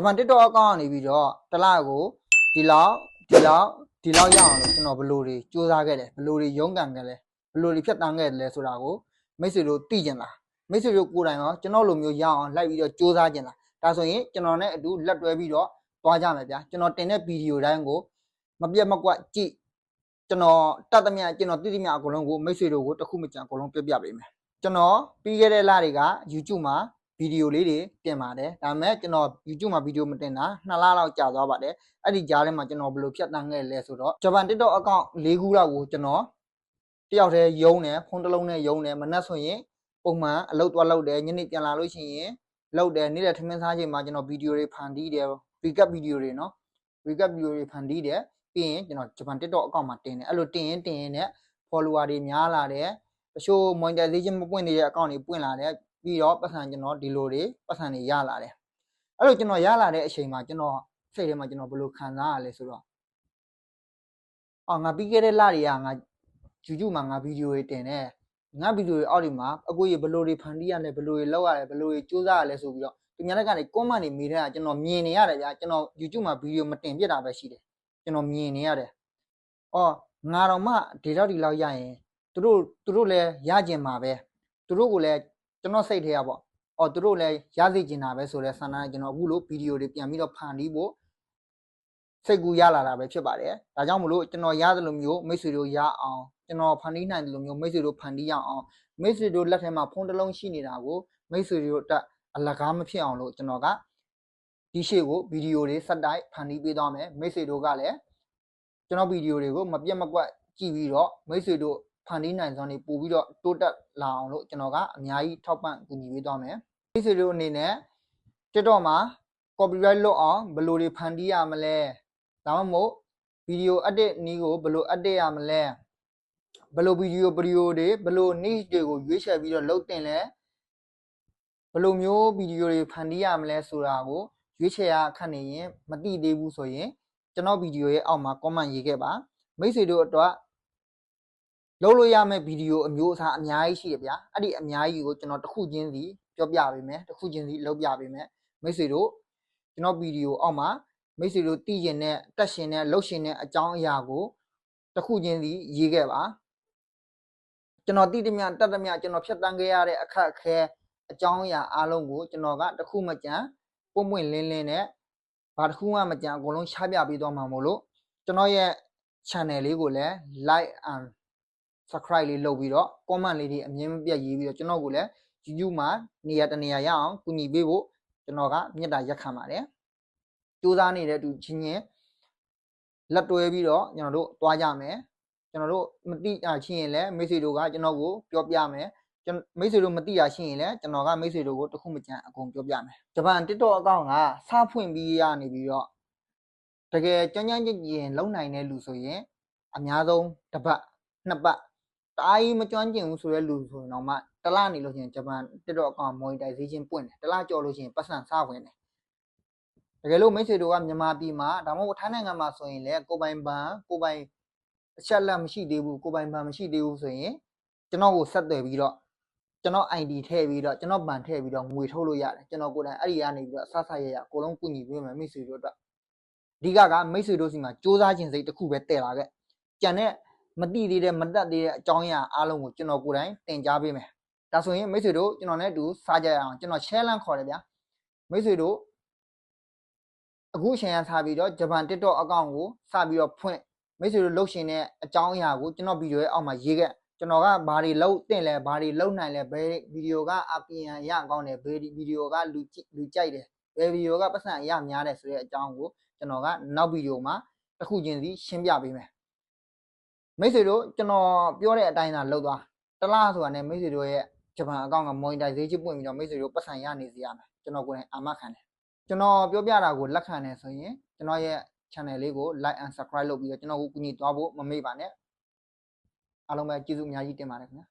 ဂျပန် TikTok အကောင့်ကနေပြီးတော့တလားကိုဒီလောက်ရအောင်လို့ကျွန်တော်ဘယ်လိုတွေစူးစမ်းခဲ့တယ်ဘယ်လိုတွေရုန်းကန်ခဲ့လဲဘယ်လိုတွေဖြတ်တန်းခဲ့တယ်လဲဆိုတာကိုမိတ်ဆွေတို့သိကြလားမိတ်ဆွေတို့ကိုယ်တိုင်ရောကျွန်တော်လိုမျိုးရအောင်လိုက်ပြီးတော့စူးစမ်းကြလားဒါဆိုရင်ကျွန်တော်နဲ့အတူလက်တွဲပြီးတော့သွားကြမယ်ဗျာကျွန်တော်တင်တဲ့ဗီဒီယိုတိုင်းကိုမပြတ်မကွက်ကြည့်ကျွန်တော်တတ်သမျှကျွန်တော်သိသမျှအကုန်လုံးကိုမိတ်ဆွေတို့ကိုတစ်ခုမကြံအကုန်လုံးပြပြပေးမယ်ကျွန်တော်ပြီးခဲ့တဲ့လတွေက YouTube မှာဗီဒီယိုလေးတွေတင်ပါတယ်ဒါပေမဲ့ကျွန်တော် YouTube မှာဗီဒီယိုမတင်တာ2လလောက်ကြာသွားပါတယ်အဲ့ဒီကြားထဲမှာကျွန်တော်ဘယ်လိုဖြတ်တန်းခဲ့လဲဆိုတော့ဂျပန် TikTok အကောင့်၄ခုလောက်ကိုကျွန်တော်တယောက်တည်းယုံတယ်ဖုန်းတစ်လုံးနဲ့ယုံတယ်မနှက်ဆိုရင်ပုံမှန်အလုပ်သွားလုပ်တယ်ညနေပြန်လာလို့ရှိရင်လုပ်တယ်နေ့လယ်ထမင်းစားချိန်မှာကျွန်တော်ဗီဒီယိုတွေဖန်တီးတယ် recap ဗီဒီယိုတွေနော် recap ဗီဒီယိုတွေဖန်တီးတယ်ပြီးရင်ကျွန်တော်ဂျပန် TikTok အကောင့်မှာတင်တယ်အဲ့လိုတင်ရင်နဲ့ follower တွေများလာတယ်တချို့ monetization မပွင့်နေတဲ့အကောင့်တွေပွင့်လာတယ်ပြီးတော့ပတ်စံကျွန်တော်ဒီလိုတွေပတ်စံတွေရလာတယ်အဲ့လိုကျွန်တော်ရလာတဲ့အချိန်မှာကျွန်တော်စိတ်ထဲမှာကျွန်တော်ဘယ်လိုခံစားရလဲဆိုတော့ငါပြီးခဲ့တဲ့လတွေကငါ YouTube မှာငါဗီဒီယိုတွေတင်တယ်ငါဗီဒီယိုတွေအောက်ဒီမှာအကိုကြီးဘယ်လိုတွေဖန်တီးရလဲဘယ်လိုတွေလောက်ရတယ်ဘယ်လိုတွေစူးစမ်းရလဲဆိုပြီးတော့ဒီများလက်ကနေ comment တွေမေးတဲ့ကကျွန်တော်မြင်နေရတယ်ဗျာကျွန်တော် YouTube မှာဗီဒီယိုမတင်ပြတာပဲရှိတယ်ကျွန်တော်မြင်နေရတယ်ငါတော့မှဒီလောက်ရရင်သူတို့လည်းရကျင်မှာပဲသူတို့ကိုလည်းကျွန်တော်စိတ်ထဲကပေါ့သူတို့လည်းရစေချင်တာပဲဆိုတဲ့ဆန္ဒနဲ့ကျွန်တော်အခုလိုဗီဒီယိုတွေပြန်ပြီးတော့ဖန်တီးဖို့စိတ်ကူးရလာတာပဲဖြစ်ပါတယ်ဒါကြောင့်မလို့ကျွန်တော်ရသလိုမျိုးမိတ်ဆွေတို့ရအောင်ကျွန်တော်ဖန်တီးနိုင်တယ်လို့မျိုးမိတ်ဆွေတို့ဖန်တီးရအောင်မိတ်ဆွေတို့လက်ထဲမှာဖုန်းတစ်လုံးရှိနေတာကိုမိတ်ဆွေတို့တက်အလကားမဖြစ်အောင်လို့ကျွန်တော်ကဒီရှေ့ကိုဗီဒီယိုတွေဆက်တိုက်ဖန်တီးပေးသွားမယ်မိတ်ဆွေတို့ကလည်းကျွန်တော်ဗီဒီယိုတွေကိုမပြတ်မကွက်ကြည့်ပြီးတော့မိတ်ဆွေတို့ဖန်တီးနိုင်စွမ်းတွေပို့ပြီးတော့တိုးတက်လာအောင်လို့ကျွန်တော်ကအများကြီးထောက်ပံ့ကူညီပေးသွားမယ်မိတ်ဆွေတို့အနေနဲ့ TikTok မှာ copyright လွတ်အောင်ဘယ်လိုတွေဖန်တီးရမလဲဒါမှမဟုတ်ဗီဒီယို edit နည်းကိုဘယ်လို edit ရမလဲဘယ်လိုဗီဒီယိုတွေဘယ်လို niche တွေကိုရွေးချယ်ပြီးတော့လုပ်တင်လဲဘယ်လိုမျိုးဗီဒီယိုတွေဖန်တီးရမလဲဆိုတာကိုရွေးချယ်ရခက်နေရင်မသိသေးဘူးဆိုရင်ကျွန်တော်ဗီဒီယိုရဲ့အောက်မှာ comment ရေးခဲ့ပါမိတ်ဆွေတို့အတွက်လုပ်လို့ရမယ့်ဗီဒီယိုအမျိုးအစားအများကြီးရှိတယ်ဗျာအဲ့ဒီအများကြီးကိုကျွန်တော်တစ်ခုချင်းစီပြောပြပေးမယ်တစ်ခုချင်းစီလုပ်ပြပေးမယ်မိတ်ဆွေတို့ကျွန်တော်ဗီဒီယိုအောက်မှာမိတ်ဆွေတို့သိကျင်တဲ့တက်ရှင်တဲ့လှုပ်ရှင်တဲ့အကြောင်းအရာကိုတစ်ခုချင်းစီရေးခဲ့ပါကျွန်တော်သိသမျှတတ်သမျှကျွန်တော်ဖြတ်တန်းခဲ့ရတဲ့အခက်အခဲအကြောင်းအရာအားလုံးကိုကျွန်တော်ကတစ်ခုမကြံပွင့်လင်းနဲ့ဘာတစ်ခုမှမကြံအကုန်လုံးချပြပေးသွားမှာမို့လို့ကျွန်တော်ရဲ့ channel လေးကိုလည်း like and subscribe လေးလုပ်ပြီးတော့ comment လေးတွေအမြင်မပြတ်ရေးပြီးတော့ကျွန်တော်ကိုလည်း YouTube မှာနေရာတနေရာရအောင်ကူညီပေးဖို့ကျွန်တော်ကမြတ်တာရက်ခံပါတယ်စူးစမ်းနေတဲ့သူချင်းချင်းလက်တွဲပြီးတော့ကျွန်တော်တို့သွားကြမယ်ကျွန်တော်တို့မသိတာချင်းရင်လည်းမိတ်ဆွေတို့ကကျွန်တော်ကိုပြောပြမယ်မိတ်ဆွေတို့မသိတာချင်းရင်လည်းကျွန်တော်ကမိတ်ဆွေတို့ကိုတစ်ခုမကြံအကုန်ပြောပြမယ်ဂျပန် TikTok အကောင့်ကစဖွင့်ပြီးရနေပြီးတော့တကယ်ကြမ်းကြမ်းကြင်လုံနိုင်တဲ့လူဆိုရင်အများဆုံးတစ်ပတ်နှစ်ပတ်တအားကြီးမကျွမ်းကျင်ဘူးဆိုတဲ့လူဆိုရင်တော့မှတစ်လနေလို့ရှိရင်ဂျပန် TikTok အကောင့် monetization ပွင့်တယ်တစ်လကြော်လို့ရှိရင်ပတ်စံစဝင်တယ်တကယ်လို့မိတ်ဆွေတို့ကမြန်မာပြည်မှာဒါမှမဟုတ်ထိုင်းနိုင်ငံမှာဆိုရင်လည်းကိုပိုင်ဘဏ်ကိုပိုင်အချက်လက်မရှိသေးဘူးကိုပိုင်ဘဏ်မရှိသေးဘူးဆိုရင်ကျွန်တော်ကိုဆက်သွယ်ပြီးတော့ကျွန်တော် ID ထည့်ပြီးတော့ကျွန်တော်ဘဏ်ထည့်ပြီးတော့ငွေထုတ်လို့ရတယ်ကျွန်တော်ကိုယ်တိုင်အဲ့ဒီကနေပြီးတော့အဆရအကုန်လုံးကူညီပေးမယ်မိတ်ဆွေတို့အတွက်အဓိကမိတ်ဆွေတို့စီမှာစူးစမ်းခြင်းစိတ်တစ်ခုပဲတည်လာခဲ့ကြံတဲ့မတိသေးတဲ့မတက်သေးတဲ့အကြောင်းအရာအားလုံးကိုကျွန်တော်ကိုယ်တိုင်တင်ကြားပေးမယ်ဒါဆိုရင်မိတ်ဆွေတို့ကျွန်တော်နဲ့အတူစားကြရအောင်ကျွန်တော် share လမ်းခေါ်တယ်ဗျာမိတ်ဆွေတို့အခုအချိန်ကစပြီးတော့ဂျပန် TikTok အကောင့်ကိုစပြီးတော့ဖွင့်မိတ်ဆွေတို့လှုပ်ရှင်တဲ့အကြောင်းအရာကိုကျွန်တော်ဗီဒီယိုရဲ့အောက်မှာရေးခဲ့ကျွန်တော်ကဘာတွေလှုပ်တင်လဲဘာတွေလှုပ်နိုင်လဲဘယ်ဗီဒီယိုက RPM ရကောင်းတယ်ဘယ်ဗီဒီယိုကလူကြိုက်တယ်ဘယ်ဗီဒီယိုကပတ်စံရများတယ်ဆိုတဲ့အကြောင်းကိုကျွန်တော်ကနောက်ဗီဒီယိုမှာတစ်ခုချင်းစီရှင်းပြပေးမယ်မိတ်ဆွေတို့ကျွန်တော်ပြောတဲ့အတိုင်းသာလုပ်သွားတလားဆိုတာနဲ့မိတ်ဆွေတို့ရဲ့ဂျပန်အကောင့်က monetization ပွင့်ပြီးတော့မိတ်ဆွေတို့ပတ်စံရနေစေရမယ်ကျွန်တော်ကိုယ်တိုင်အာမခံတယ်ကျွန်တော်ပြောပြတာကိုလက်ခံတယ်ဆိုရင်ကျွန်တော်ရဲ့ channel လေးကို like and subscribe လုပ်ပြီးတော့ကျွန်တော်ကိုကူညီသွားဖို့မမေ့ပါနဲ့အားလုံးပဲကျေးဇူးအများကြီးတင်ပါတယ်ခင်ဗျာ